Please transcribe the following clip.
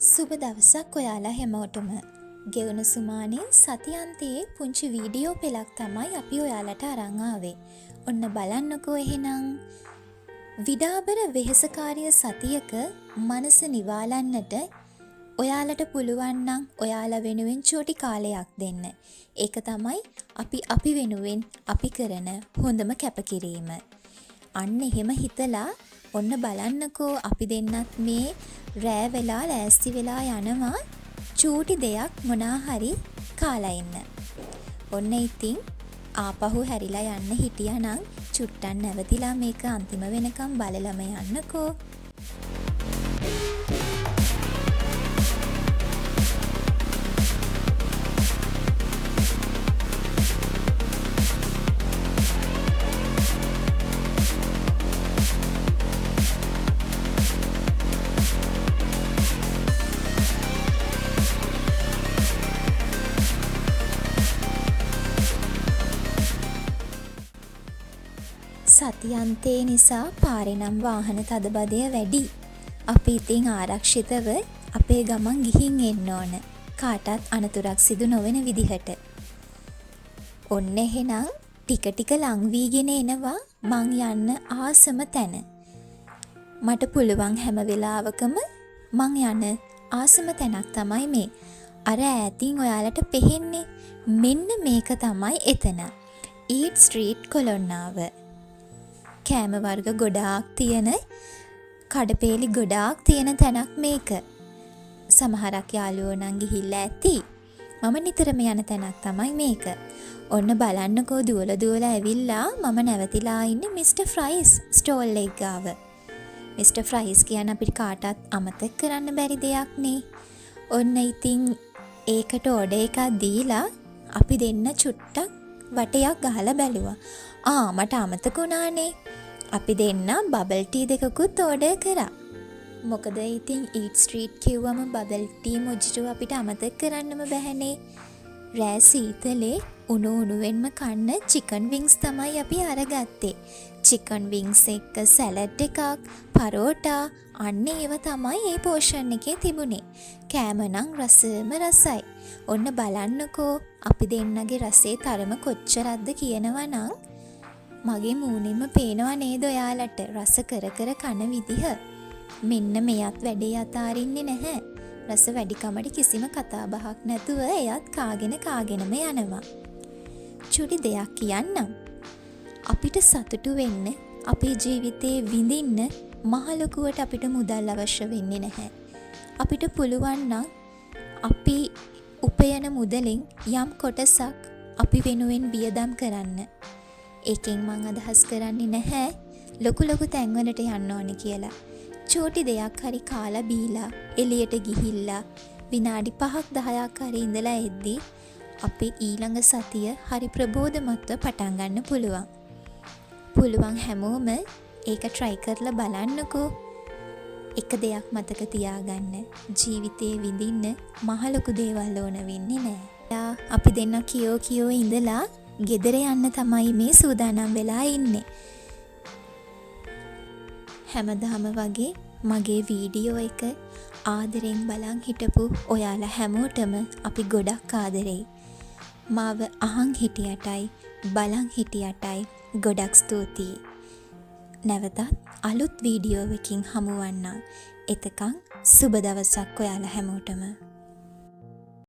සුබ දවසක් ඔයාලා හැමෝටම. ගෙවුණු සුමානේ සතියන්තයේ පුංචි වීඩියෝ පෙළක් තමයි අපි ඔයාලට අරන් ආවේ. ඔන්න බලන්නකෝ එහෙනම්. විඩාබර වෙහෙසකාරිය සතියක මනස නිවාලන්නට ඔයාලට පුළුවන් නම් ඔයාලා වෙනුවෙන් චූටි කාලයක් දෙන්න. ඒක තමයි අපි වෙනුවෙන් අපි කරන හොඳම කැපකිරීම. අන්න එහෙම හිතලා ඔන්න බලන්නකෝ අපි දෙන්නත් මේ රෑ වෙලා ලෑස්ති වෙලා යනවා චූටි දෙයක් මොනා හරි කාලා ඉන්න. ඔන්න ඉතින් ආපහු හැරිලා යන්න හිටියානම් චුට්ටක් නැවතිලා මේක අන්තිම වෙනකම් බලලම යන්නකෝ. සතියන්තේ නිසා පාරේ නම් වාහන තදබදය වැඩි. අපි ඉතින් ආරක්ෂිතව අපේ ගමන් ගිහින් එන්න ඕන. කාටත් අනතුරක් සිදු නොවන විදිහට. ඔන්න එහෙනම් ටික ටික ලං වීගෙන එනවා මං යන්න ආසම තැන. මට පුළුවන් හැම වෙලාවකම මං යන ආසම තැනක් තමයි මේ. අර ඈතින් ඔයාලට පෙහෙන්නේ මෙන්න මේක තමයි එතන. ඊට් ස්ට්‍රීට් කොලොන්නාව. කෑම වර්ග ගොඩාක් තියෙන කඩපේලි ගොඩාක් තියෙන තැනක් මේක. සමහරක් යාළුවෝ නම් ගිහිල්ලා ඇති. මම නිතරම යන තැනක් තමයි මේක. ඔන්න බලන්නකෝ දුවලා ඇවිල්ලා මම නැවතිලා ඉන්නේ මිස්ටර් ෆ්‍රයිස් ස්ටෝල් එක ගාව. මිස්ටර් ෆ්‍රයිස් කියන අපිට කාටවත් අමතක කරන්න බැරි දෙයක් නේ. ඔන්න ඉතින් ඒකට ඕඩර් එකක් දීලා අපි දෙන්න චුට්ටක් වටයක් ගහලා බැලුවා. මට අමතක වුණානේ. අපි දෙන්න බබල් ටී දෙකකුත් ඕඩර් කරා. මොකද ඉතින් ඊට් ස්ට්‍රීට් කිව්වම බබල් ටී මොජිටෝ අපිට අමතක කරන්නම බැහැනේ. රෑ සීතලේ උණුවෙන්ම කන්න චිකන් වින්ග්ස් තමයි අපි අරගත්තේ. චිකන් වින්ග්ස් එක්ක සැලඩ් එකක්, පරෝටා, අන්න ඒව තමයි ඒ පෝෂන් එකේ තිබුණේ. කෑම නම් රසම රසයි. ඔන්න බලන්නකෝ අපි දෙන්නගේ රසේ තරම කොච්චරක්ද කියනවා නම් මගේ මූණෙම පේනවා නේද ඔයාලට රස කර කන විදිහ. මෙන්න මෙයත් වැඩේ අතාරින්නේ නැහැ. රස වැඩිකමට කිසිම කතා බහක් නැතුව එයත් කාගෙනම යනවා. චුටි දෙයක් කියන්නම්. අපිට සතුටු වෙන්න, අපේ ජීවිතේ විඳින්න මහ ලොකුවට අපිට මුදල් අවශ්‍ය වෙන්නේ නැහැ. අපිට පුළුවන් නම් අපි උපයන මුදලින් යම් කොටසක් අපි වෙනුවෙන් වියදම් කරන්න. ඒකෙන් මං අදහස් කරන්නේ නැහැ ලොකු තැන්වලට යන්න ඕනේ කියලා. චූටි දෙයක් හරි කාලා බීලා එළියට ගිහිල්ලා විනාඩි 5ක් 10ක් හරි ඉඳලා එද්දි අපේ ඊළඟ සතිය හරි ප්‍රබෝධමත්ව පටන් ගන්න පුළුවන්. පුළුවන් හැමෝම ඒක try කරලා බලන්නකෝ. එක දෙයක් මතක තියාගන්න. ජීවිතේ විඳින්න මහ ලොකු දේවල් ඕන වෙන්නේ නැහැ. අපි දෙන්න කියෝ ඉඳලා ගෙදර යන්න තමයි මේ සූදානම් වෙලා ඉන්නේ. හැමදාම වගේ මගේ වීඩියෝ එක ආදරෙන් බලන් හිටපු ඔයාලා හැමෝටම අපි ගොඩක් ආදරෙයි. මාව අහන් හිටියටයි බලන් හිටියටයි ගොඩක් ස්තුතියි. නැවතත් අලුත් වීඩියෝ එකකින් හමුවන්නම්. එතකන් සුබ දවසක් ඔයාලා හැමෝටම.